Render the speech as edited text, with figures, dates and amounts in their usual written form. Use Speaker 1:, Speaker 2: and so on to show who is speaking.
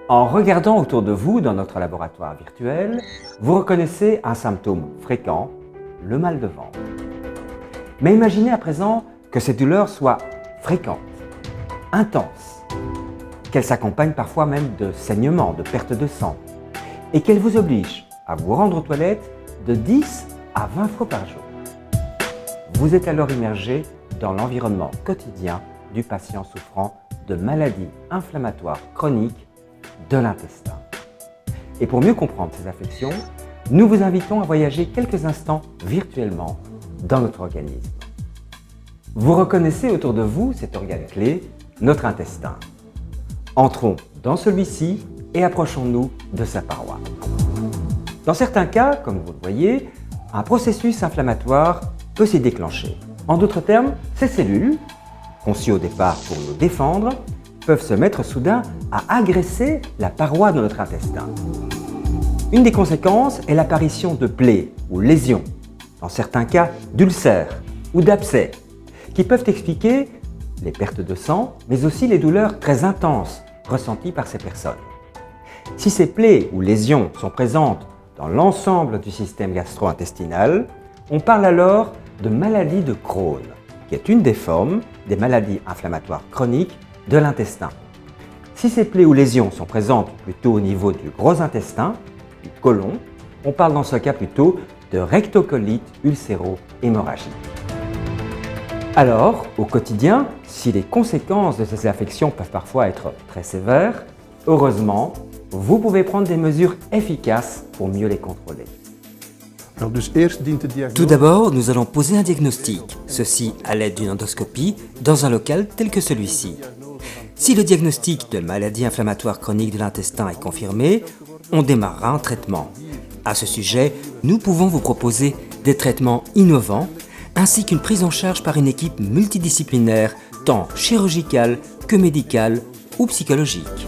Speaker 1: En regardant autour de vous dans notre laboratoire virtuel, vous reconnaissez un symptôme fréquent, le mal de ventre. Mais imaginez à présent que cette douleur soit fréquente, intense, qu'elle s'accompagne parfois même de saignements, de perte de sang, et qu'elle vous oblige à vous rendre aux toilettes de 10 à 20 fois par jour. Vous êtes alors immergé dans l'environnement quotidien du patient souffrant de maladies inflammatoires chroniques de l'intestin. Et pour mieux comprendre ces affections, nous vous invitons à voyager quelques instants virtuellement dans notre organisme. Vous reconnaissez autour de vous cet organe clé, notre intestin. Entrons dans celui-ci et approchons-nous de sa paroi. Dans certains cas, comme vous le voyez, un processus inflammatoire peut s'y déclencher. En d'autres termes, ces cellules, conçues au départ pour nous défendre, peuvent se mettre soudain à agresser la paroi de notre intestin. Une des conséquences est l'apparition de plaies ou lésions, dans certains cas d'ulcères ou d'abcès, qui peuvent expliquer les pertes de sang, mais aussi les douleurs très intenses ressenties par ces personnes. Si ces plaies ou lésions sont présentes dans l'ensemble du système gastro-intestinal, on parle alors de maladie de Crohn, qui est une des formes des maladies inflammatoires chroniques de l'intestin. Si ces plaies ou lésions sont présentes plutôt au niveau du gros intestin, du côlon, on parle dans ce cas plutôt de rectocolite ulcéro-hémorragique. Alors, au quotidien, si les conséquences de ces affections peuvent parfois être très sévères, heureusement, vous pouvez prendre des mesures efficaces pour mieux les contrôler.
Speaker 2: Tout d'abord, nous allons poser un diagnostic, ceci à l'aide d'une endoscopie dans un local tel que celui-ci. Si le diagnostic de maladie inflammatoire chronique de l'intestin est confirmé, on démarrera un traitement. À ce sujet, nous pouvons vous proposer des traitements innovants ainsi qu'une prise en charge par une équipe multidisciplinaire, tant chirurgicale que médicale ou psychologique.